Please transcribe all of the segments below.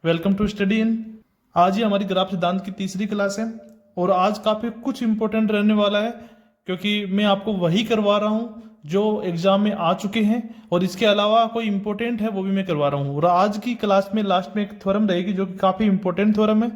Welcome to study in. आज ही हमारी graph सिद्धांत की तीसरी क्लास है और आज काफी कुछ इंपॉर्टेंट रहने वाला है क्योंकि मैं आपको वही करवा रहा हूँ जो एग्जाम में आ चुके हैं और इसके अलावा कोई इंपॉर्टेंट है वो भी मैं करवा रहा हूँ। और आज की क्लास में लास्ट में एक थ्योरम रहेगी जो कि काफी इंपॉर्टेंट थ्योरम है,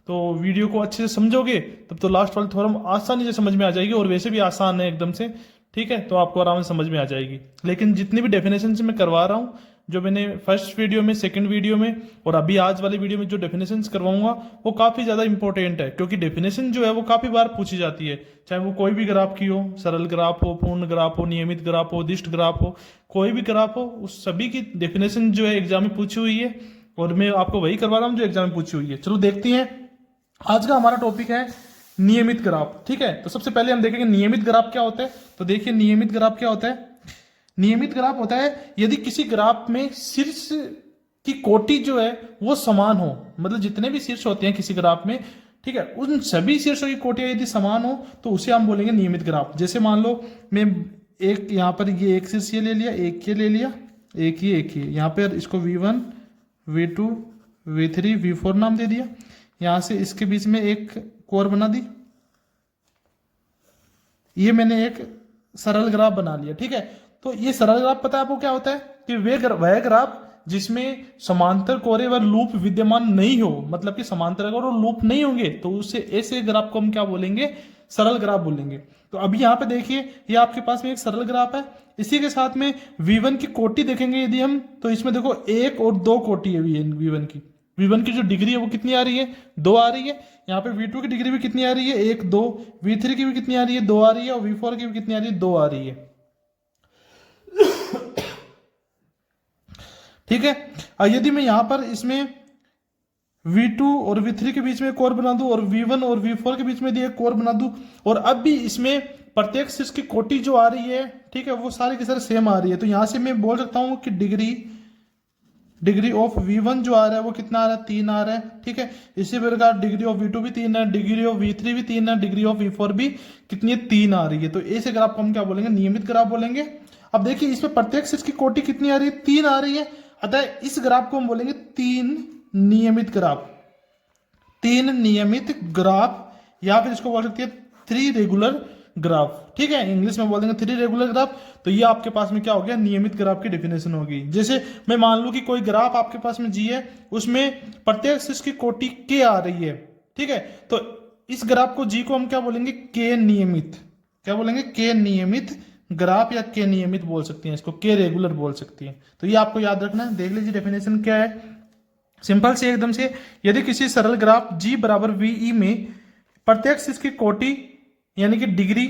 तो वीडियो को अच्छे से समझोगे तब तो लास्ट वाली थ्योरम आसानी से समझ में आ जाएगी और वैसे भी आसान है एकदम से। ठीक है, तो आपको आराम से समझ में आ जाएगी। लेकिन जितनी भी डेफिनेशन से मैं करवा रहा हूँ, जो मैंने फर्स्ट वीडियो में, सेकंड वीडियो में और अभी आज वाले वीडियो में जो डेफिनेशंस करवाऊंगा वो काफी ज्यादा इंपॉर्टेंट है क्योंकि डेफिनेशन जो है वो काफी बार पूछी जाती है, चाहे वो कोई भी ग्राफ की हो, सरल ग्राफ हो, पूर्ण ग्राफ हो, नियमित ग्राफ हो, दिष्ट ग्राफ हो, कोई भी ग्राफ हो, उस सभी की डेफिनेशन जो है एग्जाम में पूछी हुई है और मैं आपको वही करवा रहा हूँ जो एग्जाम में पूछी हुई है। चलो देखते हैं। आज का हमारा टॉपिक है नियमित ग्राफ। ठीक है, तो सबसे पहले हम देखेंगे नियमित ग्राफ क्या होता है। तो देखिए नियमित ग्राफ क्या होता है। नियमित ग्राफ होता है यदि किसी ग्राफ में शीर्ष की कोटि जो है वो समान हो, मतलब जितने भी शीर्ष होते हैं किसी ग्राफ में, ठीक है, उन सभी शीर्षों की कोटियां यदि समान हो तो उसे हम बोलेंगे नियमित ग्राफ। जैसे मान लो मैं एक यहाँ पर ये एक शीर्ष ये ले लिया, एक ये ले लिया, एक ये यहाँ पर इसको V1 V2 V3 V4 नाम दे दिया। यहां से इसके बीच में एक कोर बना दी, ये मैंने एक सरल ग्राफ बना लिया। ठीक है, तो ये सरल ग्राफ पता है आपको क्या होता है कि वह ग्राफ जिसमें समांतर कोरे व लूप विद्यमान नहीं हो, मतलब कि समांतर अगर और लूप नहीं होंगे तो उसे ऐसे ग्राफ को हम क्या बोलेंगे, सरल ग्राफ बोलेंगे। तो अभी यहाँ पे देखिए ये आपके पास में एक सरल ग्राफ है, इसी के साथ में V1 की कोटि देखेंगे यदि हम, तो इसमें देखो एक और दो कोटि है V1 की। V1 की जो डिग्री है वो कितनी आ रही है, 2 आ रही है। यहाँ पे V2 की डिग्री भी कितनी आ रही है, 1 2। V3 की भी कितनी आ रही है, 2 आ रही है। और V4 की भी कितनी आ रही है, 2 आ रही है। ठीक है, यदि मैं यहां पर इसमें V2 और V3 के बीच में एक और बना दूं और V1 और V4 के बीच में भी एक और बना दूं, और अब भी इसमें प्रत्येक शीर्ष की कोटि जो आ रही है, ठीक है, वो सारी की सारी सेम आ रही है, तो यहां से मैं बोल सकता हूं कि डिग्री ऑफ V1 जो आ रहा है वो कितना आ रहा है, 3 आ रहा है। ठीक है, इसी प्रकार डिग्री ऑफ V2 भी 3 है, डिग्री ऑफ V3 भी 3 है, डिग्री ऑफ V4 भी कितनी है, 3 आ रही है। तो ऐसे ग्राफ को हम क्या बोलेंगे, नियमित ग्राफ बोलेंगे। अब देखिए इसमें प्रत्येक शीर्ष की कोटि कितनी आ रही है, 3 आ रही है, अतः इस ग्राफ को हम बोलेंगे 3 नियमित ग्राफ। 3 नियमित ग्राफ या फिर इसको बोल सकते हैं 3 रेगुलर ग्राफ। ठीक है, इंग्लिश में बोल देंगे 3 रेगुलर ग्राफ। तो ये आपके पास में क्या हो गया, नियमित ग्राफ की डेफिनेशन होगी। जैसे मैं मान लूं कि कोई ग्राफ आपके पास में जी है, उसमें प्रत्येक शीर्ष की कोटि के आ रही है। ठीक है, तो इस ग्राफ को जी को हम क्या बोलेंगे, के नियमित। क्या बोलेंगे, के नियमित ग्राफ या के नियमित बोल सकते हैं, इसको के रेगुलर बोल सकती है। तो ये आपको याद रखना है। देख लीजिए डेफिनेशन क्या है, सिंपल से एकदम से। यदि किसी सरल ग्राफ G बराबर VE में प्रत्येक शीर्ष की कोटि यानी कि डिग्री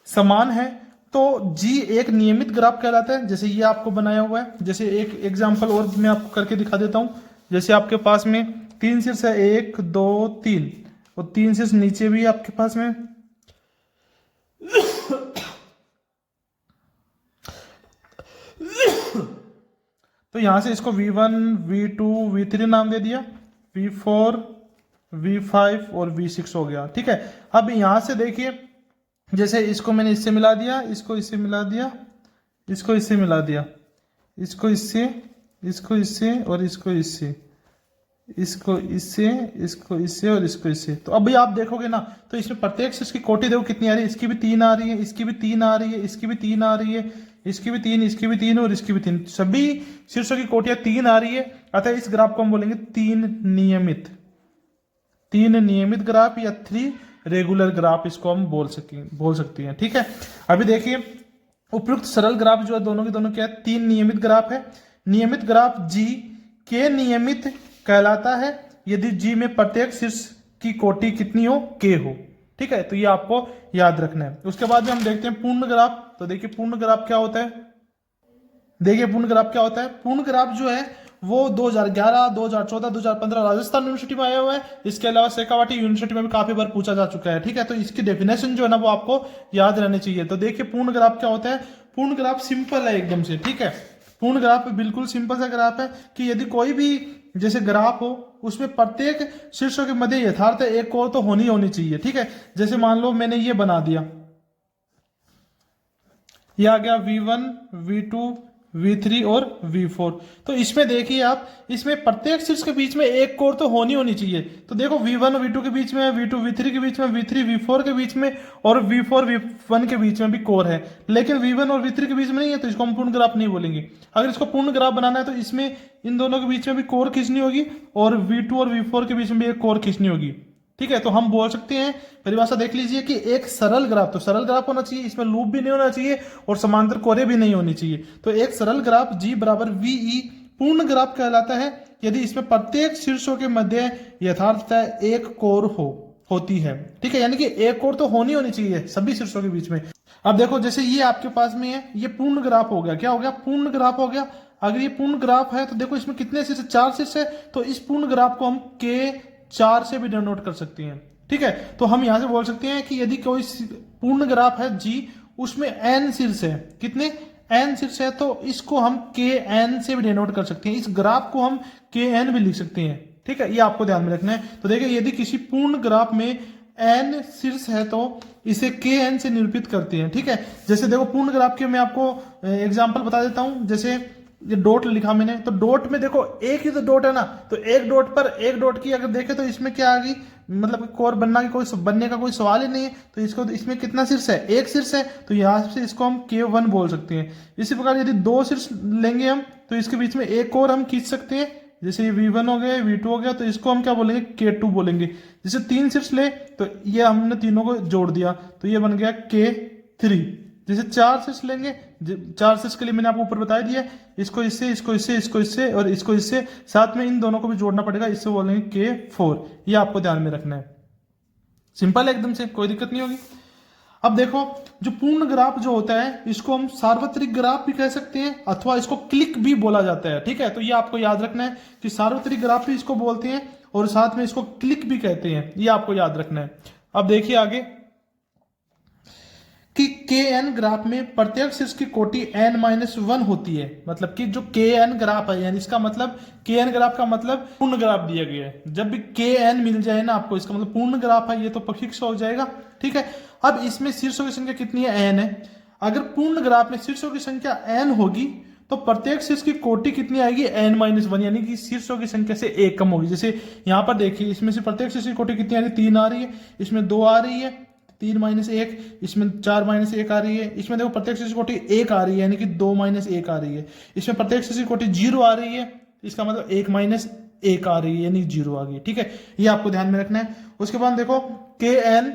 समान है तो G एक नियमित ग्राफ कहलाता है। जैसे ये आपको बनाया हुआ है, जैसे एक एग्जांपल और मैं आपको करके दिखा देता हूं। जैसे आपके पास में 3 शीर्ष है, 1 2 3, और 3 शीर्ष नीचे भी आपके पास में तो यहां से इसको V1 V2 V3 नाम दे दिया, V4 V5 और V6 हो गया। ठीक है, अब यहां से देखिए जैसे इसको मैंने इससे मिला दिया, इसको इससे मिला दिया, इसको इससे मिला दिया, इसको इससे, इसको इससे और इसको इससे, इसको इससे, इसको इससे और इसको इससे। तो अब भाई आप देखोगे ना, तो इसमें प्रत्येक शीर्ष की कोटि देखो कितनी आ रही है, इसकी भी 3 आ रही है, इसकी भी 3 आ रही है, इसकी भी 3 आ रही है, इसकी भी 3, इसकी भी 3 और इसकी भी 3। सभी शीर्षों की कोटियां 3 आ रही है, अतः इस ग्राफ को हम बोलेंगे 3 नियमित। 3 नियमित ग्राफ या 3 रेगुलर ग्राफ इसको हम बोल सकते हैं। ठीक है, अभी देखिए उपयुक्त सरल ग्राफ जो है दोनों के दोनों क्या है, 3 नियमित ग्राफ है। नियमित ग्राफ G के नियमित कहलाता है यदि G में प्रत्येक शीर्ष की कोटि कितनी हो, K हो। ठीक है, तो ये आपको याद रखना है। उसके बाद में हम देखते हैं पूर्ण ग्राफ। तो देखिए पूर्ण ग्राफ क्या होता है, देखिए पूर्ण ग्राफ क्या होता है। पूर्ण ग्राफ जो है वो 2011 2014 2015 राजस्थान यूनिवर्सिटी में आया हुआ है। इसके अलावा शेखावाटी यूनिवर्सिटी में भी काफी बार पूछा जा चुका है। ठीक है, तो इसकी डेफिनेशन जो है ना वो आपको याद रहनी चाहिए। तो देखिए पूर्ण ग्राफ क्या होता है। पूर्ण ग्राफ सिंपल है एकदम से। ठीक है, पूर्ण ग्राफ बिल्कुल सिंपल सा ग्राफ है कि यदि कोई भी जैसे ग्राफ हो उसमें प्रत्येक शीर्षों के मध्य यथार्थ एक कोण तो होनी चाहिए। ठीक है, जैसे मान लो मैंने ये बना दिया, ये आ गया V1 V2 V3 और V4। तो इसमें देखिए आप, इसमें प्रत्येक शीर्ष के बीच में एक कोर तो होनी चाहिए। तो देखो V1 और V2 के बीच में, V2 V3 के बीच में, V3 V4 के बीच में और V4 V1 के बीच में भी कोर है, लेकिन V1 और V3 के बीच में नहीं है, तो इसको हम पूर्ण ग्राफ नहीं बोलेंगे। अगर इसको पूर्ण ग्राफ बनाना है तो इसमें इन दोनों के बीच में भी कोर खींचनी होगी और V2 और V4 के बीच में भी एक कोर खींचनी होगी। ठीक है, तो हम बोल सकते हैं, परिभाषा देख लीजिए कि एक सरल ग्राफ, तो सरल ग्राफ होना चाहिए, इसमें लूप भी नहीं होना चाहिए और समांतर कोरे भी नहीं होनी चाहिए। तो एक सरल ग्राफ G बराबर VE पूर्ण ग्राफ कहलाता है यदि इसमें प्रत्येक शीर्षों के मध्य यथार्थतः एक कोर होती है। ठीक है, यानी कि एक कोर तो होनी चाहिए सभी शीर्षों के बीच में। अब देखो, जैसे ये आपके पास में है, ये पूर्ण ग्राफ हो गया। क्या हो गया? पूर्ण ग्राफ हो गया। अगर ये पूर्ण ग्राफ है तो देखो इसमें कितने शीर्ष? 4 शीर्ष है, तो इस पूर्ण ग्राफ को हम K4 से भी डिनोट कर सकते हैं। ठीक है, तो हम यहां से बोल सकते हैं कि यदि कोई पूर्ण ग्राफ है G, उसमें n शीर्ष है। कितने? n शीर्ष है, तो इसको हम Kn से भी डिनोट कर सकते हैं। इस ग्राफ को हम Kn भी लिख सकते हैं। ठीक है, ये आपको ध्यान में रखना है। तो देखिए, यदि किसी पूर्ण ग्राफ में n शीर्ष है तो इसे Kn से निरूपित करते हैं। ठीक है, जैसे देखो पूर्ण ग्राफ के मैं आपको एग्जांपल बता देता हूं। जैसे ये डॉट लिखा मैंने, तो डॉट में देखो एक ही तो डॉट है ना, तो एक डॉट पर एक डॉट की अगर देखें तो इसमें क्या आ गई, मतलब कोर बनने का कोई सवाल ही नहीं है। तो इसको, इसमें कितना शीर्ष है? एक शीर्ष है, तो यहां से इसको हम K1 बोल सकते हैं। इसी प्रकार यदि 2 शीर्ष लेंगे हम, तो इसके बीच में एक और हम खींच सकते हैं। जैसे ये V1 हो गया, V2 हो गया, तो इसको हम क्या बोलेंगे? K2 बोलेंगे। जैसे 3 शीर्ष ले, तो ये हमने तीनों को जोड़ दिया, तो ये बन गया K3। जैसे 4 शीर्ष लेंगे, 4 शीर्ष के लिए मैंने आपको ऊपर बता दिया, इसको इससे, इसको इससे, इसको इससे और इसको इससे, साथ में इन दोनों को भी जोड़ना पड़ेगा, इससे बोलेंगे K4। ये आपको ध्यान में रखना है। सिंपल है एकदम से, कोई दिक्कत नहीं होगी। अब देखो, जो पूर्ण ग्राफ जो होता है इसको हम सार्वत्रिक ग्राफ भी कह सकते हैं अथवा इसको क्लिक भी बोला जाता है। ठीक है, तो ये आपको याद रखना है कि सार्वत्रिक ग्राफ भी इसको बोलते हैं और साथ में इसको क्लिक भी कहते हैं। ये आपको याद रखना है। अब देखिए आगे कि Kn ग्राफ में प्रत्येक शीर्ष की कोटि n-1 होती है। मतलब कि जो Kn ग्राफ है, यानी इसका मतलब Kn ग्राफ का मतलब पूर्ण ग्राफ दिया गया है। जब भी Kn मिल जाए ना आपको, इसका मतलब पूर्ण ग्राफ है, ये तो फिक्स हो जाएगा। ठीक है, अब इसमें शीर्षों की संख्या कितनी है? n है। अगर पूर्ण ग्राफ में शीर्षों की संख्या n होगी तो प्रत्येक शीर्ष की कोटि कितनी आएगी? n-1, यानी कि शीर्षों की संख्या से एक कम होगी। जैसे यहाँ पर देखिए, इसमें से प्रत्येक शीर्ष की कोटि कितनी आ रही है? 3 आ रही है, इसमें 2 आ रही है, 3-1, इसमें 4-1 आ रही है, इसमें देखो प्रत्येक शीर्ष कोटि 1 आ रही है, यानी कि 2-1 आ रही है, इसमें प्रत्येक शीर्ष कोटि 0 आ रही है, इसका मतलब 1-1 आ रही है, यानी 0 आ गई। ठीक है, ये आपको ध्यान में रखना है। उसके बाद देखो, Kn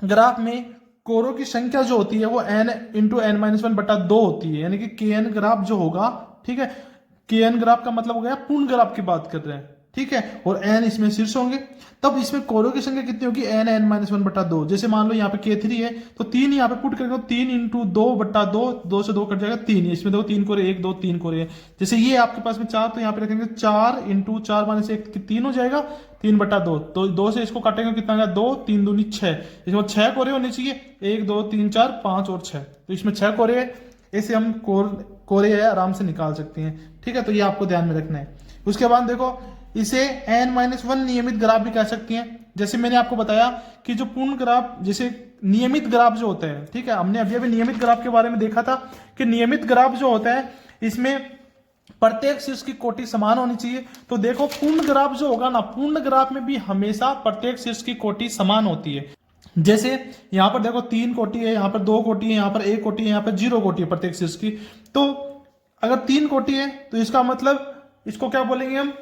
ग्राफ में कोरों की संख्या जो होती है वो n इंटू n-1/2 होती है, यानी कि Kn ग्राफ जो होगा, ठीक है, Kn ग्राफ का मतलब हो गया पूर्ण ग्राफ की बात कर रहे हैं। ठीक है, और n इसमें शीर्ष होंगे, तब इसमें कोरों की संख्या कितनी होगी? n-1/2। जैसे मान लो यहाँ पे K3 है, तो 3 यहाँ पे पुट करके 3 इंटू 2/2, 2 से 2 कट जाएगा 3। इसमें देखो 3 कोरे 1 2 3 कोरे है। जैसे ये आपके पास में 4, तो यहाँ पे रखेंगे 4 इंटू 4-1 3 हो जाएगा 3/2। तो 2 से इसको काटेंगे, कितना आएगा? 2 3 दूनी 6। इसमें 6 कोरे होने चाहिए, 1 2 3 4 5 और 6, तो इसमें 6 कोरे है। ऐसे हम कोरे है आराम से निकाल सकते हैं। ठीक है, तो ये आपको ध्यान में रखना है। उसके बाद देखो, इसे n-1 नियमित ग्राफ भी कह सकती हैं। जैसे मैंने आपको बताया कि जो पूर्ण ग्राफ, जैसे नियमित ग्राफ जो होता है, ठीक है, हमने अभी अभी नियमित ग्राफ के बारे में देखा था कि नियमित ग्राफ जो होता है इसमें प्रत्येक शीर्ष की कोटि समान होनी चाहिए। तो देखो, पूर्ण ग्राफ जो होगा ना, पूर्ण ग्राफ में भी हमेशा प्रत्येक शीर्ष की कोटि समान होती है। जैसे यहाँ पर देखो 3 कोटि है, यहाँ पर 2 कोटि है, यहाँ पर 1 कोटि है, यहाँ पर 0 कोटि है प्रत्येक शीर्ष की। तो अगर 3 कोटि है तो इसका मतलब इसको क्या बोलेंगे हम?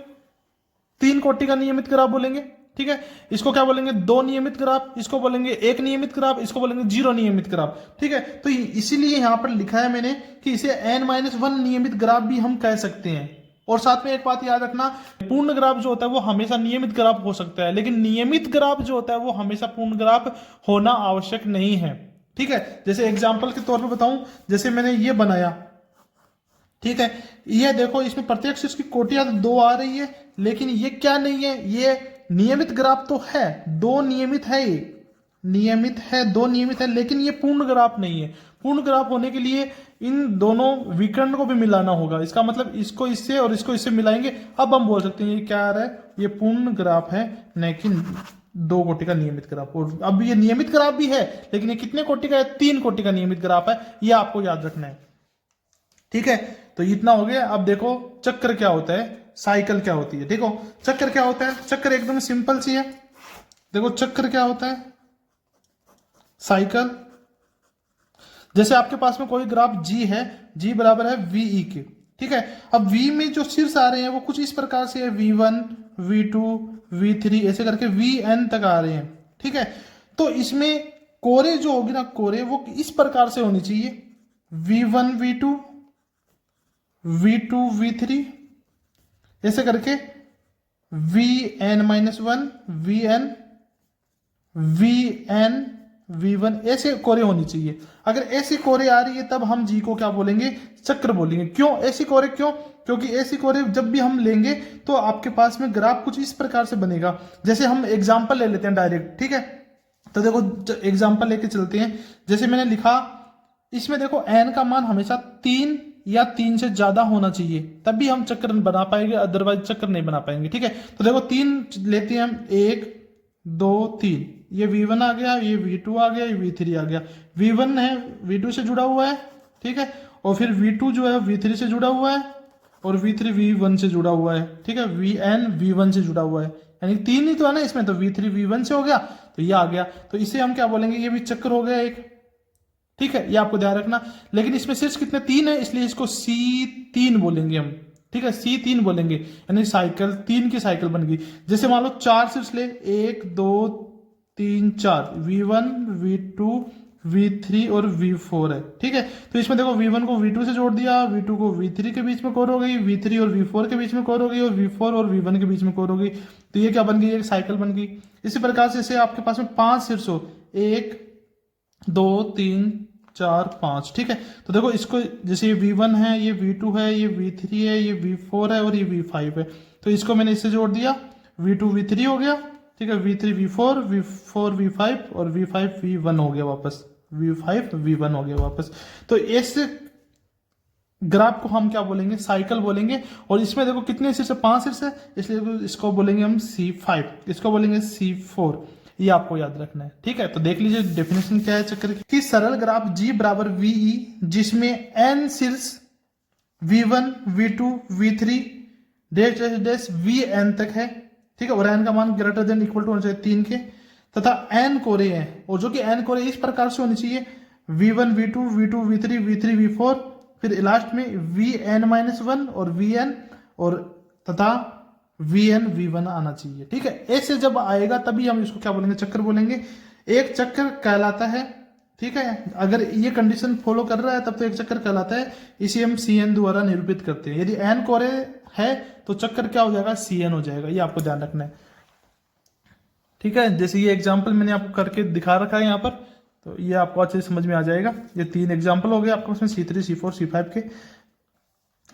3 कोटि का नियमित ग्राफ बोलेंगे। ठीक है, इसको क्या बोलेंगे? 2 नियमित ग्राफ, इसको बोलेंगे 1 नियमित ग्राफ, इसको बोलेंगे 0 नियमित ग्राफ। ठीक है, तो इसीलिए यहां पर लिखा है मैंने कि इसे n-1 नियमित ग्राफ भी हम कह सकते हैं। और साथ में एक बात याद रखना, पूर्ण ग्राफ जो होता है वो हमेशा नियमित ग्राफ हो सकता है, लेकिन नियमित ग्राफ जो होता है वो हमेशा पूर्ण ग्राफ होना आवश्यक नहीं है। ठीक है, जैसे एग्जाम्पल के तौर पर बताऊं, जैसे मैंने ये बनाया, ठीक है, ये देखो, इसमें प्रत्येक शीर्ष की कोटियां 2 आ रही है, लेकिन ये क्या नहीं है? ये नियमित ग्राफ तो है, 2 नियमित है, ये नियमित है, 2 नियमित है, लेकिन ये पूर्ण ग्राफ नहीं है। पूर्ण ग्राफ होने के लिए इन दोनों विकर्ण को भी मिलाना होगा। इसका मतलब इसको इससे और इसको इससे मिलाएंगे, अब हम बोल सकते हैं ये क्या आ रहा है? ये पूर्ण ग्राफ है, न कि 2 कोटि का नियमित ग्राफ। और अब ये नियमित ग्राफ भी है, लेकिन ये कितने कोटि का है? 3 कोटि का नियमित ग्राफ है। ये आपको याद रखना है। ठीक है, तो इतना हो गया। अब देखो चक्र क्या होता है, साइकिल क्या होती है। देखो चक्र क्या होता है, चक्र एकदम सिंपल सी है। देखो चक्र क्या होता है, साइकिल। जैसे आपके पास में कोई ग्राफ जी है, जी बराबर है वीई के, ठीक है। अब वी में जो शीर्ष आ रहे हैं वो कुछ इस प्रकार से है, V1 V2 V3 ऐसे करके Vn तक आ रहे हैं, ठीक है। तो इसमें कोरे जो होगी ना, कोरे वो इस प्रकार से होनी चाहिए, V1 V2 V2 V3 ऐसे करके Vn-1 Vn Vn V1 ऐसे कोरे होनी चाहिए। अगर ऐसी कोरे आ रही है तब हम जी को क्या बोलेंगे, चक्र बोलेंगे। क्यों ऐसी कोरे, क्यों? क्योंकि ऐसी कोरे जब भी हम लेंगे तो आपके पास में ग्राफ कुछ इस प्रकार से बनेगा। जैसे हम एग्जांपल ले लेते हैं डायरेक्ट, ठीक है। तो देखो एग्जांपल लेके चलते हैं। जैसे मैंने लिखा, इसमें देखो n का मान हमेशा 3 या 3 से ज्यादा होना चाहिए, तब भी हम चक्र बना पाएंगे, अदरवाइज चक्र नहीं बना पाएंगे, ठीक है। तो देखो 3 लेते हैं हम, 1 2 3, ये V1 आ गया, ये V2 आ गया, ये V3 आ गया। V1 है V2 से जुड़ा हुआ है, ठीक है, और फिर V2 जो है V3 से जुड़ा हुआ है, और V3 V1 से जुड़ा हुआ है, ठीक है। Vn V1 से जुड़ा हुआ है, यानी 3 ही तो है ना इसमें, तो V3 V1 से हो गया, तो ये आ गया। तो इसे हम क्या बोलेंगे, ये भी चक्र हो गया एक, ठीक है, ये आपको ध्यान रखना। लेकिन इसमें शीर्ष कितने, 3 है, इसलिए इसको C3 बोलेंगे हम, ठीक है, C3 बोलेंगे, यानी साइकिल 3 की साइकिल बन गई। जैसे मान लो 4 शीर्ष ले, 1 2 3 4, V1 V2 V3 और V4 है, ठीक है। तो इसमें देखो V1 को V2 से जोड़ दिया, V2 को V3 के बीच में कोर हो गई, V3 और V4 के बीच में कोर हो गई, और V4 और V1 के बीच में कोर हो गई। तो ये क्या बन गई, एक साइकिल बन गई। इसी प्रकार से आपके पास में 5 शीर्ष हो, 1 2 3 4 5, ठीक है। तो देखो इसको, जैसे ये V1 है, ये V2 है, ये V3 है, ये V4 है और ये V5 है। तो इसको मैंने इससे जोड़ दिया, V2 V3 हो गया, ठीक है, V3 V4 V4 V5 और V5 V1 हो गया वापस, V5 V1 हो गया वापस। तो इस ग्राफ को हम क्या बोलेंगे, साइकिल बोलेंगे। और इसमें देखो कितने शीर्ष है, 5 शीर्ष है, इसलिए इसको बोलेंगे हम C5, इसको बोलेंगे C4। ये आपको याद रखना है, ठीक है। तो देख लीजिए डेफिनेशन क्या है चक्र की। सरल ग्राफ G बराबर VE जिसमें n शीर्ष V1 V2 V3 dash dash dash Vn तक है, ठीक है, और n का मान ग्रेटर देन इक्वल टू होना चाहिए 3 के, तथा n कोरे हैं, और जो कि n कोरे इस प्रकार से होनी चाहिए, V1 V2 V2 V3 V3 V4, फिर लास्ट में Vn-1 और Vn और तथा Vn V1 आना चाहिए, ठीक है। ऐसे जब आएगा तभी हम इसको क्या बोलेंगे, चक्र बोलेंगे। एक चक्र कहलाता है, ठीक है, अगर ये कंडीशन फॉलो कर रहा है तब तो एक चक्र कहलाता है। इसे हम Cn द्वारा निरूपित करते हैं। यदि n कोरे है तो चक्र क्या हो जाएगा, Cn हो जाएगा। ये आपको ध्यान रखना है, ठीक है। जैसे ये एग्जाम्पल मैंने आपको करके दिखा रखा है यहाँ पर, तो ये आपको अच्छे से समझ में आ जाएगा। ये 3 एग्जाम्पल हो गए आपको उसमें, C3 C4 C5 के।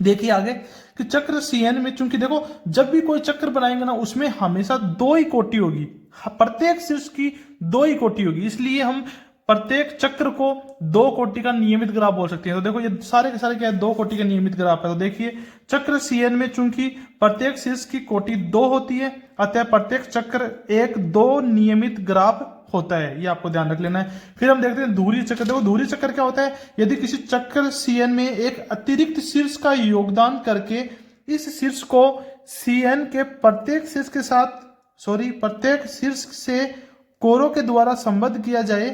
देखिए आगे कि चक्र Cn में, चूंकि देखो जब भी कोई चक्र बनाएंगे ना उसमें हमेशा 2 ही कोटि होगी, प्रत्येक शीर्ष की 2 ही कोटि होगी, इसलिए हम प्रत्येक चक्र को 2 कोटि का नियमित ग्राफ बोल सकते हैं। तो देखो ये सारे के सारे क्या है, 2 कोटि का नियमित ग्राफ है। तो देखिए चक्र Cn में चूंकि प्रत्येक शीर्ष की कोटि 2 होती है, अतः प्रत्येक चक्र 1-2 नियमित ग्राफ होता है, ये आपको ध्यान रख लेना है। फिर हम देखते हैं धुरी चक्र। देखो धुरी चक्र क्या होता है, यदि किसी चक्र Cn में एक अतिरिक्त शीर्ष का योगदान करके इस शीर्ष को Cn के प्रत्येक शीर्ष के साथ, प्रत्येक शीर्ष से कोरों के द्वारा संबद्ध किया जाए,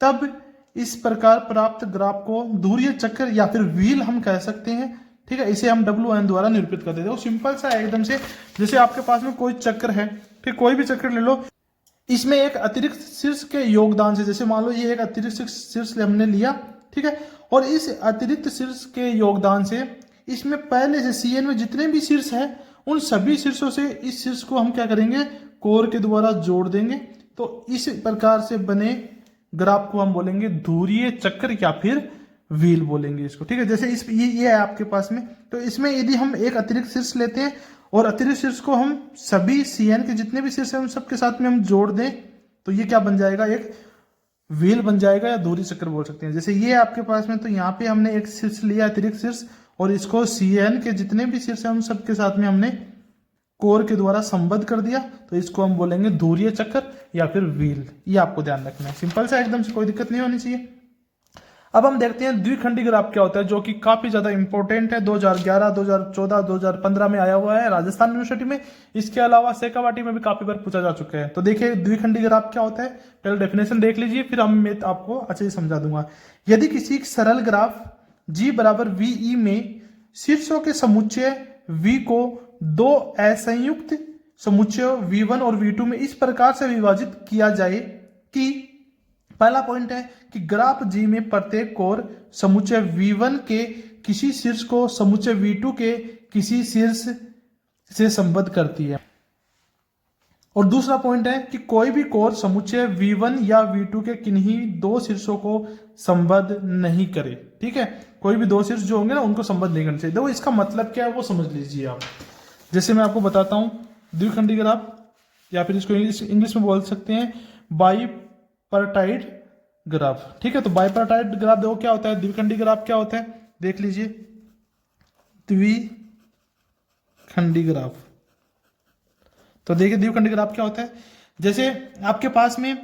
तब इस प्रकार प्राप्त ग्राफ को धुरीय चक्र या फिर व्हील हम कह सकते हैं, ठीक है। इसे हम Wn द्वारा निरूपित करते हैं। सिंपल सा है एकदम से। जैसे आपके पास में कोई चक्र है, ठीक, कोई भी चक्र ले लो, इसमें एक अतिरिक्त शीर्ष के योगदान से, जैसे मान लो ये एक अतिरिक्त शीर्ष हमने लिया, ठीक है, और इस अतिरिक्त शीर्ष के योगदान से इसमें पहले से Cn में जितने भी शीर्ष हैं उन सभी शीर्षों से इस शीर्ष को हम क्या करेंगे, कोर के द्वारा जोड़ देंगे। तो इस प्रकार से बने ग्राफ को हम बोलेंगे धुरीय चक्र या फिर व्हील बोलेंगे इसको, ठीक है। जैसे इस ये है आपके पास में, तो इसमें यदि हम एक अतिरिक्त शीर्ष लेते हैं और अतिरिक्त शीर्ष को हम सभी Cn के जितने भी शीर्ष हैं उन सबके साथ में हम जोड़ दें, तो ये क्या बन जाएगा, एक व्हील बन जाएगा या धुरी चक्र बोल सकते हैं। जैसे ये आपके पास में, तो यहाँ पे हमने एक शीर्ष लिया अतिरिक्त शीर्ष, और इसको Cn के जितने भी शीर्ष हैं उन सबके साथ में हमने कोर के द्वारा संबद्ध कर दिया, तो इसको हम बोलेंगे धुरीय चक्र या फिर व्हील। ये आपको ध्यान रखना है, सिंपल सा एकदम से, कोई दिक्कत नहीं होनी चाहिए। अब हम देखते हैं द्विखंडी ग्राफ क्या होता है, जो कि काफी ज्यादा इंपॉर्टेंट है। 2011, 2014, 2015 में आया हुआ है राजस्थान यूनिवर्सिटी में। इसके अलावा सेकावाटी में भी काफी बार पूछा जा चुका है। तो देखिए द्विखंडी ग्राफ क्या होता है, पहले डेफिनेशन देख लीजिए, फिर मैं आपको अच्छे से समझा दूंगा। यदि किसी सरल ग्राफ G बराबर VE में शीर्षों के समुच्चय V को दो असंयुक्त समुच्चय V1 और V2 में इस प्रकार से विभाजित किया जाए कि पहला पॉइंट है कि ग्राफ G में प्रत्येक कोर समुच्चय V1 के किसी शीर्ष को समुच्चय V2 के किसी शीर्ष से संबद्ध करती है। और दूसरा पॉइंट है कि कोई भी कोर समुच्चय V1 या V2 के किन्हीं दो शीर्षों को संबद्ध नहीं करे। ठीक है, कोई भी दो शीर्ष जो होंगे ना उनको संबद्ध नहीं करना चाहिए। देखो इसका मतलब क्या है वो समझ लीजिए आप। जैसे मैं आपको बताता हूं द्विखंडी ग्राफ, या फिर इसको इंग्लिश में बोल सकते हैं बाइपर्टाइड ग्राफ। ठीक है, तो बाइपर्टाइड ग्राफ देखो क्या होता है, द्विखंडी ग्राफ क्या होता है देख लीजिए। द्विखंडी ग्राफ, तो देखिए द्विखंडी ग्राफ क्या होता है। जैसे आपके पास में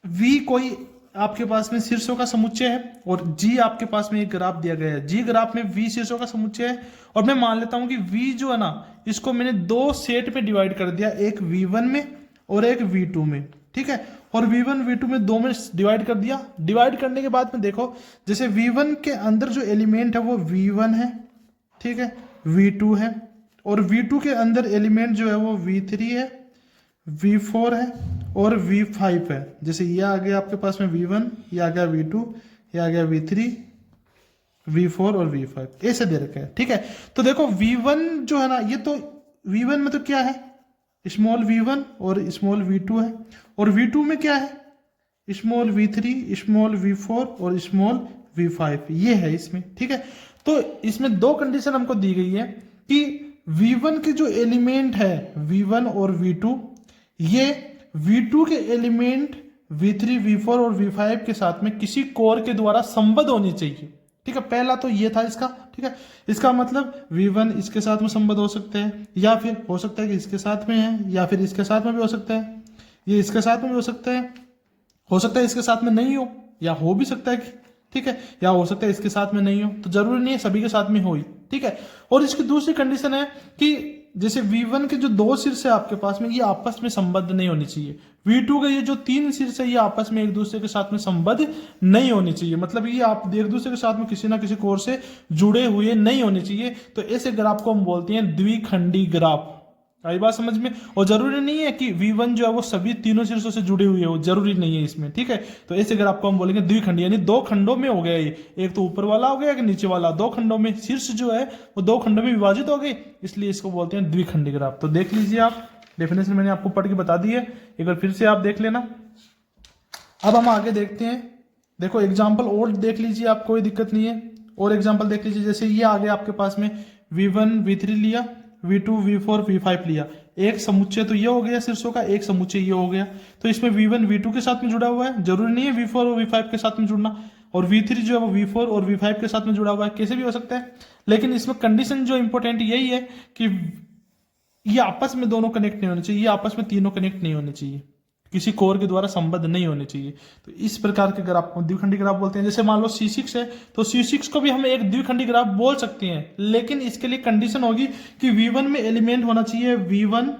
V कोई आपके पास में शीर्षों का समुच्चय है और G आपके पास में एक ग्राफ दिया गया है। G ग्राफ में V शीर्षों का समुच्चय है और मैं मान लेता हूं कि V जो है ना इसको मैंने दो सेट में डिवाइड कर दिया, एक V1 में और एक V2 में। ठीक है, और V1 V2 में दो में डिवाइड कर दिया। डिवाइड करने के बाद में देखो जैसे V1 के अंदर जो एलिमेंट है वो V1 है, ठीक है, V2 है, और V2 के अंदर एलिमेंट जो है वो V3 है, V4 है और V5 है। जैसे ये आ गया आपके पास में V1, ये आ गया V2, ये आ गया V3, V4 और V5 ऐसे दे रखा है। ठीक है, तो देखो V1 जो है ना ये तो V1 में तो क्या है स्मॉल v1 और स्मॉल v2 है, और v2 में क्या है स्मॉल v3, स्मॉल v4 और स्मॉल v5 ये है इसमें। ठीक है, तो इसमें दो कंडीशन हमको दी गई है कि v1 के जो एलिमेंट है v1 और v2 ये v2 के एलिमेंट v3, v4 और v5 के साथ में किसी कोर के द्वारा संबद्ध होनी चाहिए। ठीक है, पहला तो ये था इसका। ठीक है, इसका मतलब v1 इसके साथ में संबद्ध हो सकते हैं, या फिर हो सकता है कि इसके साथ में है, या फिर इसके साथ में भी हो सकता है, ये इसके साथ में भी हो सकता है इसके साथ में नहीं हो, या हो भी सकता है कि ठीक है, या हो सकता है इसके साथ में नहीं हो, तो जरूरी नहीं है सभी के साथ में हो ही। ठीक है, और इसकी दूसरी कंडीशन है कि जैसे v1 के जो दो शीर्ष है आपके पास में ये आपस में संबद्ध नहीं होनी चाहिए, v2 के ये जो तीन शीर्ष है ये आपस में एक दूसरे के साथ में संबद्ध नहीं होनी चाहिए, मतलब ये आप एक दूसरे के साथ में किसी ना किसी कोर से जुड़े हुए नहीं होने चाहिए। तो ऐसे ग्राफ को हम बोलते हैं द्विखंडी ग्राफ। आई बात समझ में? और जरूरी नहीं है कि v1 जो है वो सभी तीनों शीर्षों से जुड़े हुए हो, जरूरी नहीं है इसमें। ठीक है, तो ऐसे ग्राफ को हम बोलेंगे द्विखंडी, यानी दो खंडों में हो गया ये, एक तो ऊपर वाला हो गया एक नीचे वाला, दो खंडों में शीर्ष जो है वो दो खंडों में विभाजित हो गए, इसलिए इसको बोलते हैं द्विखंडी ग्राफ। तो देख लीजिए आप, डेफिनेशन मैंने आपको पढ़ के बता दी है, एक बार फिर से आप देख लेना। अब हम आगे देखते हैं, देखो एग्जाम्पल और देख लीजिए आप, कोई दिक्कत नहीं है, और एग्जाम्पल देख लीजिए। जैसे ये आ गया आपके पास में v1 v3 लिया, v2 v4 v5 लिया, एक समुच्चय तो ये हो गया शीर्षों का, एक समुच्चय ये हो गया, तो इसमें v1 v2 के साथ में जुड़ा हुआ है, जरूरी नहीं है v4 और v5 के साथ में जुड़ना, और v3 जो है वो v4 और v5 के साथ में जुड़ा हुआ है, कैसे भी हो सकता है। लेकिन इसमें कंडीशन जो इंपॉर्टेंट यही है कि ये आपस में दोनों कनेक्ट नहीं होने चाहिए, ये आपस में तीनों कनेक्ट नहीं होने चाहिए, किसी कोर के द्वारा संबद्ध नहीं होने चाहिए। तो इस प्रकार के ग्राफ को द्विखंडी ग्राफ बोलते हैं। जैसे मान लो C6 है, तो C6 को भी हम एक द्विखंडी ग्राफ बोल सकते हैं, लेकिन इसके लिए कंडीशन होगी कि v1 में एलिमेंट होना चाहिए v1,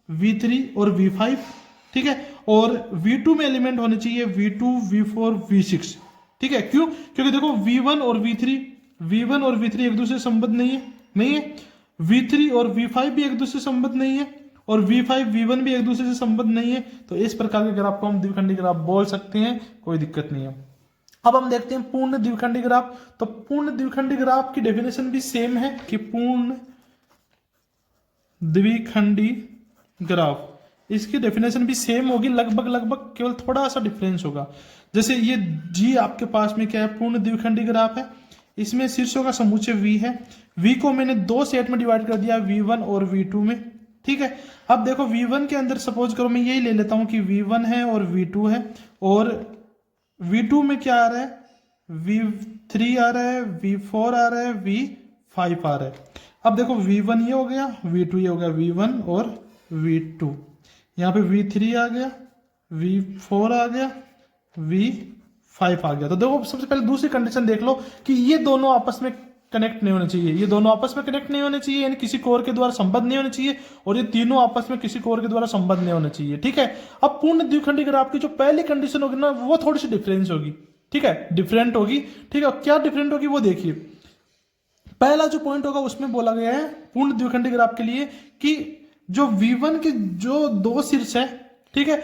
v3 और v5। ठीक है, और v2 में एलिमेंट होने चाहिए v2, v4, v6। ठीक है, क्यों? क्योंकि देखो v1 और v3 एक दूसरे से संबद्ध नहीं है, v3 और v5 भी एक दूसरे से संबद्ध नहीं है, और v5 v1 भी एक दूसरे से संबद्ध नहीं है। तो इस प्रकार के ग्राफ को हम द्विखंडी ग्राफ बोल सकते हैं, कोई दिक्कत नहीं है। अब हम देखते हैं पूर्ण द्विखंडी ग्राफ। तो पूर्ण द्विखंडी ग्राफ की डेफिनेशन भी सेम है कि पूर्ण द्विखंडी ग्राफ, इसकी डेफिनेशन भी सेम होगी लगभग, केवल थोड़ा सा डिफरेंस होगा। जैसे ये G आपके पास में क्या है, पूर्ण द्विखंडी ग्राफ है, इसमें शीर्षों का समुच्चय V है, V को मैंने दो सेट में डिवाइड कर दिया, V1 और V2 में। ठीक है, अब देखो V1 के अंदर सपोज करो मैं यही ले लेता हूं कि V1 है और V2 है, और V2 में क्या आ रहा है, V3 आ रहा है, V4 आ रहा है, V5 आ रहा है। अब देखो V1 ये हो गया, V2 ये हो गया, V1 और V2, यहाँ पे V3 आ गया, V4 आ गया, 5 आ गया। तो देखो सबसे पहले दूसरी कंडीशन देख लो कि ये दोनों आपस में कनेक्ट नहीं होने चाहिए, ये दोनों आपस में कनेक्ट नहीं होने चाहिए, यानी किसी कोर के द्वारा संबद्ध नहीं होने चाहिए, और ये तीनों आपस में किसी कोर के द्वारा संबद्ध नहीं होने चाहिए। ठीक है, अब पूर्ण द्विखंडी ग्राफ की जो पहली कंडीशन होगी ना वो थोड़ी सी डिफरेंस होगी। ठीक है, डिफरेंट होगी। ठीक है, क्या डिफरेंट होगी वो देखिए। पहला जो पॉइंट होगा उसमें बोला गया है पूर्ण द्विखंडी ग्राफ के लिए कि जो V1 के जो 2 शीर्ष है, ठीक है,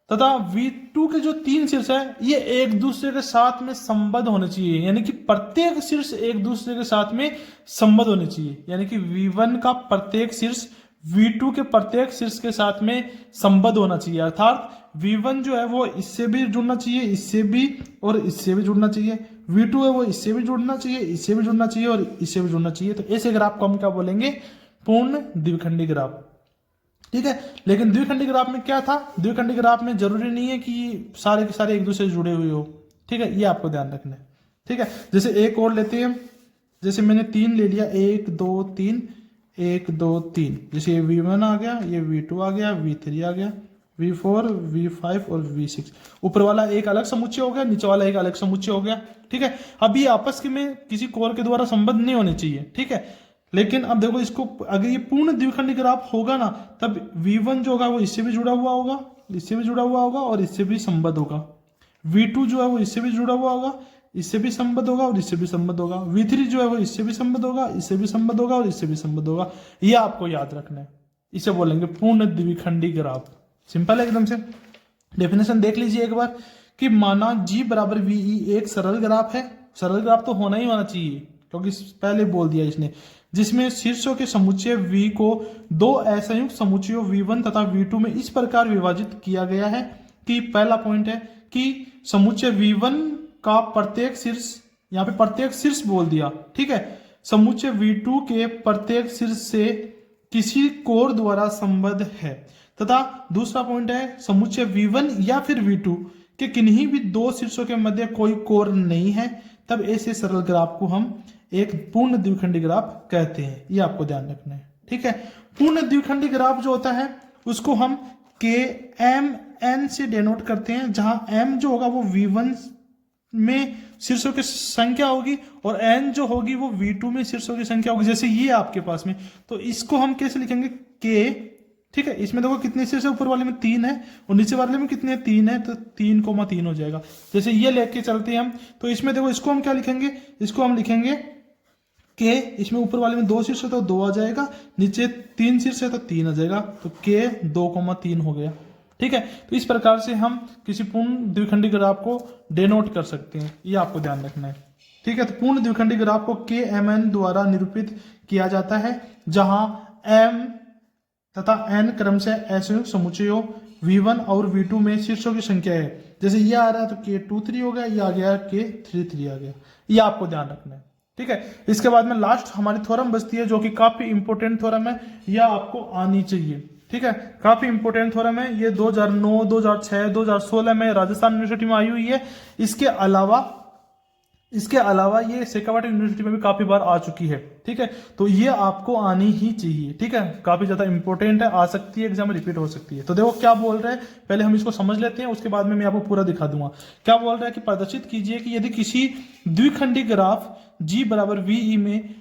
तथा V2 के जो 3 शीर्ष है, ये एक दूसरे के साथ में संबद्ध होने चाहिए, यानी कि प्रत्येक शीर्ष एक दूसरे के साथ में संबद्ध होने चाहिए, यानी कि V1 का प्रत्येक शीर्ष V2 के प्रत्येक शीर्ष के साथ में संबद्ध होना चाहिए। अर्थात V1 जो है वो इससे भी जुड़ना चाहिए, इससे भी, और इससे भी जुड़ना चाहिए। V2 है वो इससे भी जुड़ना चाहिए, इससे भी जुड़ना चाहिए, और इससे भी जुड़ना चाहिए। तो ऐसे ग्राफ को हम क्या बोलेंगे? पूर्ण द्विखंडी ग्राफ। ठीक है, लेकिन द्विखंडी ग्राफ में क्या था? द्विखंडी ग्राफ में जरूरी नहीं है कि सारे के सारे एक दूसरे से जुड़े हुए हो। ठीक है, ये आपको ध्यान रखना है। ठीक है, जैसे एक और लेते हैं, जैसे मैंने 3 ले लिया, 1 2 3, 1 2 3, जैसे ये V1 आ गया, ये V2 आ गया, V3 आ गया, V4 V5 और V6। ऊपर वाला एक अलग समुच्चय हो गया, नीचे वाला एक अलग समुच्चय हो गया। ठीक है, अब ये आपस में किसी कोर के द्वारा संबद्ध नहीं होने चाहिए। ठीक है, लेकिन अब देखो इसको, अगर ये पूर्ण द्विखंडी ग्राफ होगा ना, तब V1 जो होगा वो इससे भी जुड़ा हुआ होगा, इससे भी जुड़ा हुआ होगा, और इससे भी संबद्ध होगा। V2 जो है वो इससे भी जुड़ा हुआ होगा, इससे भी संबद्ध होगा, और इससे भी संबद्ध होगा। V3 जो है वो इससे भी संबद्ध होगा, इससे भी संबद्ध होगा, और इससे भी संबद्ध होगा। ये आपको याद रखना है, इसे बोलेंगे पूर्ण द्विखंडी ग्राफ। सिंपल है एकदम से। डेफिनेशन देख लीजिए एक बार कि माना G बराबर VE एक सरल ग्राफ है। सरल ग्राफ तो होना ही होना चाहिए, क्योंकि पहले बोल दिया इसने, जिसमें शीर्षों के समुच्चय V को 2 असंयुक्त समुच्चयों V1 तथा V2 में इस प्रकार विभाजित किया गया है कि, पहला पॉइंट है कि समुच्चय V1 का प्रत्येक शीर्ष, यहाँ पे प्रत्येक शीर्ष बोल दिया, ठीक है, समुच्चय V2 के प्रत्येक शीर्ष से किसी कोर द्वारा संबद्ध है, तथा दूसरा पॉइंट है समुच्चय V1 या फिर V2 के किन्हीं भी 2 शीर्षों के मध्य कोई कोर नहीं है। तब ऐसे सरल ग्राफ को हम एक पूर्ण द्विखंडी ग्राफ कहते हैं। ये आपको ध्यान रखना है। ठीक है, पूर्ण द्विखंडी ग्राफ जो होता है उसको हम KMN से डिनोट करते हैं, जहां M जो होगा वो V1 में शीर्षों की संख्या होगी, और N जो होगी वो V2 में शीर्षों की संख्या होगी। जैसे ये आपके पास में, तो इसको हम कैसे लिखेंगे? K। ठीक है, इसमें देखो कितने शीर्ष है, ऊपर वाले में 3 है, और नीचे वाले में कितने 3 है, तो 3,3 हो जाएगा। जैसे ये लेके चलते हैं हम, तो इसमें देखो इसको हम क्या लिखेंगे? इसको हम लिखेंगे K, इसमें ऊपर वाले में 2 शीर्ष है तो 2 आ जाएगा, नीचे 3 शीर्ष है तो 3 आ जाएगा, तो K 2,3 हो गया। ठीक है, तो इस प्रकार से हम किसी पूर्ण द्विखंडी ग्राफ को डिनोट कर सकते हैं। ये आपको ध्यान रखना है। ठीक है, तो पूर्ण द्विखंडी ग्राफ को KMN द्वारा निरूपित किया जाता है, जहां M तथा N क्रमशः असंयुक्त समुच्चयों V1 और V2 में शीर्षों की संख्या है। जैसे ये आ रहा है तो K23 हो गया, ये आ गया K33 आ गया। ये आपको ध्यान रखना है। ठीक है, इसके बाद में लास्ट हमारी थ्योरम बचती है, जो कि काफी इंपॉर्टेंट थ्योरम है, यह आपको आनी चाहिए। ठीक है, काफी इंपॉर्टेंट थ्योरम है ये। 2009, 2006, 2016 में राजस्थान यूनिवर्सिटी में आई हुई है। इसके अलावा ये शेखावाटी यूनिवर्सिटी में भी काफी बार आ चुकी है। ठीक है, तो ये आपको आनी ही चाहिए। ठीक है, काफी ज्यादा इंपॉर्टेंट है, आ सकती है एग्जाम में, रिपीट हो सकती है। तो देखो क्या बोल रहे हैं, पहले हम इसको समझ लेते हैं, उसके बाद में मैं आपको पूरा दिखा दूंगा। क्या बोल रहा है कि प्रदर्शित कीजिए कि यदि किसी द्विखंडी ग्राफ G बराबर VE में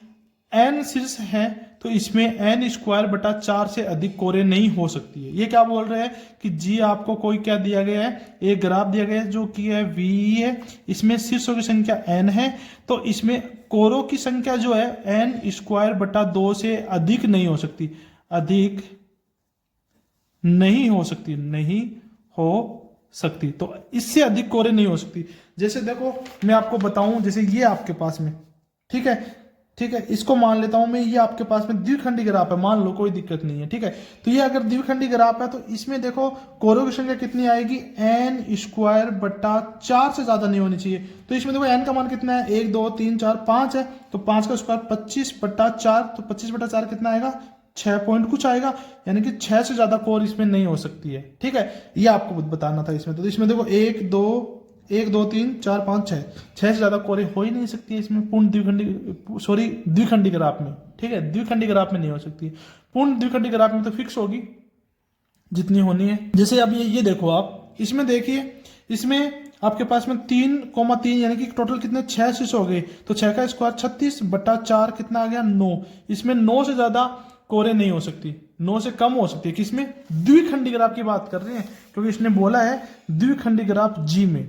N शीर्ष है तो इसमें N²/4 से अधिक कोरें नहीं हो सकती है। ये क्या बोल रहे हैं कि G आपको कोई क्या दिया गया है, एक ग्राफ दिया गया है जो कि है VE है, इसमें शीर्षों की संख्या N है, तो इसमें कोरों की संख्या जो है N²/2 से अधिक नहीं हो सकती, अधिक नहीं हो सकती, नहीं हो सकती। तो इससे अधिक कोरें नहीं हो सकती। जैसे देखो मैं आपको बताऊं, जैसे ये आपके पास में, ठीक है, ठीक है, इसको मान लेता हूं मैं, ये आपके पास में द्विखंडी ग्राफ है, मान लो, कोई दिक्कत नहीं है। ठीक है, तो ये अगर द्विखंडी ग्राफ है तो इसमें देखो कोरों की संख्या कितनी आएगी? N²/4 से ज्यादा नहीं होनी चाहिए। तो इसमें देखो N का मान कितना है? 1 2 3 4 5 है, तो 5 का स्क्वायर 25/4, तो 25/4 कितना आएगा? 6 पॉइंट कुछ आएगा, यानी कि 6 से ज्यादा कोर इसमें नहीं हो सकती है। ठीक है, ये आपको बताना था इसमें। तो इसमें देखो 1 2 3 4 5 6 से ज्यादा कोरें हो ही नहीं सकती है इसमें पूर्ण द्विखंडी ग्राफ में। ठीक है, द्विखंडी ग्राफ में नहीं हो सकती। पूर्ण द्विखंडी ग्राफ में तो फिक्स होगी जितनी होनी है। जैसे अब ये देखो आप, इसमें देखिए, इसमें आपके पास में 3,3 यानी कि टोटल कितने 6 शीर्ष हो गए। तो 6 का स्क्वायर 36 बटा 4 कितना आ गया 9। इसमें 9 से ज्यादा कोरे नहीं हो सकती, 9 से कम हो सकती है। किसमें? द्विखंडी ग्राफ की बात कर रहे हैं, क्योंकि इसने बोला है द्विखंडी ग्राफ जी में।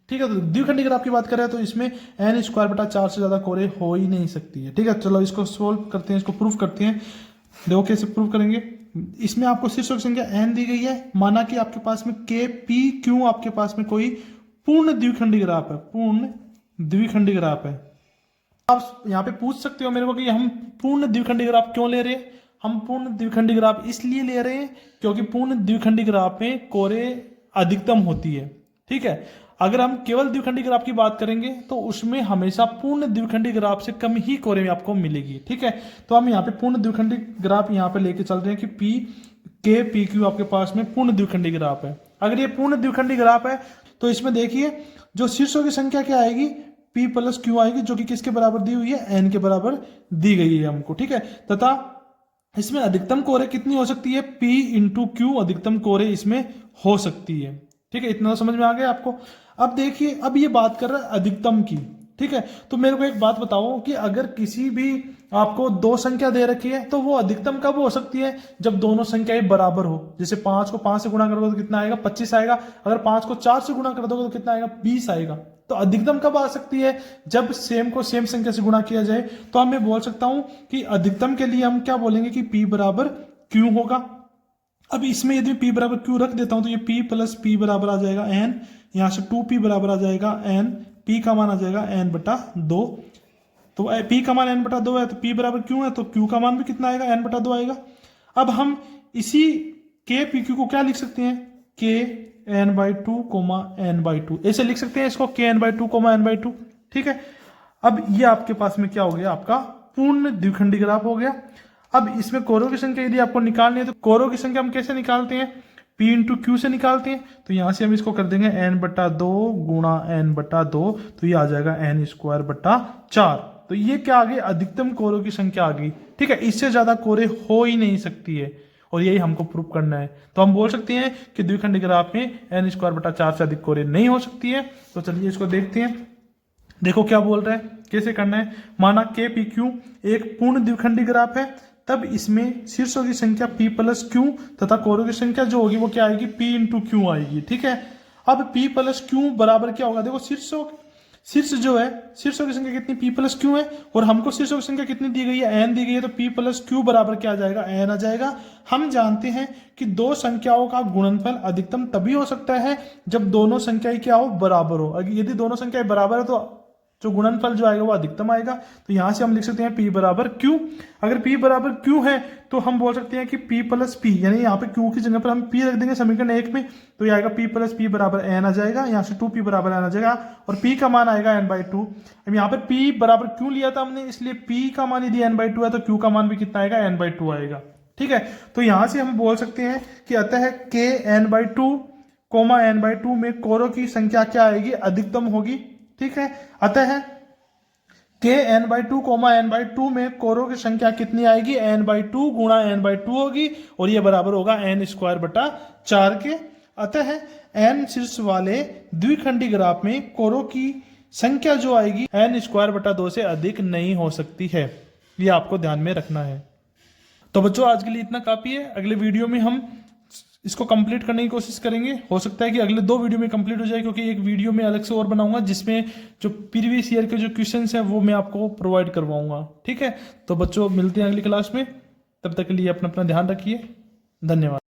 ठीक है, तो द्विखंडी ग्राफ की बात कर रहे हैं तो इसमें n स्क्वायर बटा 4 से ज्यादा कोरे हो ही नहीं सकती है। ठीक है, चलो इसको सोल्व करते हैं, इसको प्रूफ करते हैं। देखो कैसे प्रूफ करेंगे। इसमें आपको शीर्षों की संख्या n दी गई है, माना कि आपके पास में k p q आपके पास में कोई पूर्ण द्विखंडी ग्राफ है, पूर्ण द्विखंडी ग्राफ है। आप यहाँ पे पूछ सकते हो मेरे को कि हम पूर्ण द्विखंडी ग्राफ क्यों ले रहे हैं। हम पूर्ण द्विखंडी ग्राफ इसलिए ले रहे हैं क्योंकि पूर्ण द्विखंडी ग्राफ में कोरे अधिकतम होती है। ठीक है, अगर हम केवल द्विखंडी ग्राफ की बात करेंगे तो उसमें हमेशा पूर्ण द्विखंडी ग्राफ से कम ही कोरे में आपको मिलेगी। ठीक है, तो हम यहाँ पे पूर्ण द्विखंडी ग्राफ यहाँ पे लेके चल रहे हैं कि पी के पी क्यू आपके पास में पूर्ण द्विखंडी ग्राफ है। अगर ये पूर्ण द्विखंडी ग्राफ है तो इसमें देखिए जो शीर्षों की संख्या क्या आएगी, P प्लस क्यू आएगी, जो कि किसके बराबर दी हुई है, n के बराबर दी गई है हमको। ठीक है, तथा इसमें अधिकतम कोरे कितनी हो सकती है, P इंटू क्यू अधिकतम कोरे इसमें हो सकती है। ठीक है, इतना तो समझ में आ गया आपको। अब देखिए, अब ये बात कर रहा है अधिकतम की। ठीक है, तो मेरे को एक बात बताओ कि अगर किसी भी आपको दो संख्या दे रखी है तो वो अधिकतम कब हो सकती है, जब दोनों संख्याएं बराबर हो। जैसे 5 को 5 से गुणा करोगे तो कितना आएगा, 25 आएगा। अगर 5 को 4 से गुणा कर दोगे तो कितना आएगा, 20 आएगा। तो अधिकतम कब आ सकती है, जब सेम को सेम संख्या से गुणा किया जाए। तो मैं बोल सकता हूं कि अधिकतम के लिए हम क्या बोलेंगे कि P बराबर Q होगा। अब इसमें यदि P बराबर Q रख देता हूं तो ये P प्लस P बराबर आ जाएगा n, यहां से 2P बराबर आ जाएगा n, P का मान आ जाएगा n बटा 2। तो P का मान n बटा 2 है तो P बराबर Q है, तो Q का मान भी कितना आएगा, n बटा 2 आएगा। अब हम इसी K P Q को क्या लिख सकते हैं, K n by 2 comma n by 2, ऐसे लिख सकते हैं इसको, K n by 2 comma n by 2। ठीक है, अब ये आपके पास में क्या हो गया, आपका पूर्ण द्विखंडी ग्राफ हो गया। अब इसमें कोरों की संख्या यदि आपको निकालनी है तो कोरों की संख्या हम कैसे निकालते हैं, P इंटू क्यू से निकालते हैं। तो यहां से हम इसको कर देंगे n बटा 2 गुणा n बटा 2, तो ये आ जाएगा n स्क्वायर बटा 4। तो ये क्या आ गई, अधिकतम कोरों की संख्या आ गई। ठीक है, इससे ज्यादा कोरे हो ही नहीं सकती है और यही हमको प्रूव करना है। तो हम बोल सकते हैं कि द्विखंडी ग्राफ में n स्क्वायर बटा 4 से अधिक कोरे नहीं हो सकती है। तो चलिए इसको देखते हैं, देखो क्या बोल रहा है, कैसे करना है। माना के पी क्यू एक पूर्ण द्विखंडी ग्राफ है, तब इसमें शीर्षों की संख्या P प्लस क्यू तथा कोरों की संख्या जो होगी वो क्या आएगी, P इंटू क्यू आएगी। ठीक है, अब P प्लस क्यू बराबर क्या होगा, देखो शीर्ष जो है, शीर्षों की संख्या कितनी, P प्लस क्यू है, और हमको शीर्षों की संख्या कितनी दी गई है, n दी गई है। तो P प्लस क्यू बराबर क्या आ जाएगा, n आ जाएगा। हम जानते हैं कि दो संख्याओं का गुणनफल अधिकतम तभी हो सकता है जब दोनों संख्याएं क्या हो, बराबर हो। यदि दोनों संख्याएं बराबर है तो जो गुणनफल जो आएगा वो अधिकतम आएगा। तो यहां से हम लिख सकते हैं P बराबर Q। अगर P बराबर Q है तो हम बोल सकते हैं कि P प्लस P, यानी यहाँ पे Q की जगह पर हम P रख देंगे समीकरण 1 में, तो ये आएगा P प्लस P बराबर n आ जाएगा। यहाँ से 2P बराबर n आ जाएगा और P का मान आएगा n बाई 2। अब यहाँ पर P बराबर Q लिया था हमने, इसलिए P का मान यदि n बाई 2 है तो Q का मान भी कितना आएगा, n बाई 2 आएगा। ठीक है, तो यहां से हम बोल सकते हैं कि अतः K n by 2 comma n by 2 में कोरों की संख्या क्या आएगी, अधिकतम होगी। ठीक है, अतः K n by 2 comma n by 2 में कोरों की संख्या कितनी आएगी, n बाई 2 गुणा n बाई 2 होगी और ये बराबर होगा n स्क्वायर बटा 4 के। अतः n शीर्ष वाले द्विखंडी ग्राफ में कोरों की संख्या जो आएगी n स्क्वायर बटा 2 से अधिक नहीं हो सकती है, ये आपको ध्यान में रखना है। तो बच्चों आज के लिए इतना काफी है, अगले वीडियो में हम इसको कंप्लीट करने की कोशिश करेंगे। हो सकता है कि अगले 2 वीडियो में कंप्लीट हो जाए, क्योंकि एक वीडियो में अलग से और बनाऊंगा जिसमें जो प्रीवियस ईयर के जो क्वेश्चंस हैं वो मैं आपको प्रोवाइड करवाऊंगा। ठीक है, तो बच्चों मिलते हैं अगली क्लास में, तब तक के लिए अपना ध्यान रखिए, धन्यवाद।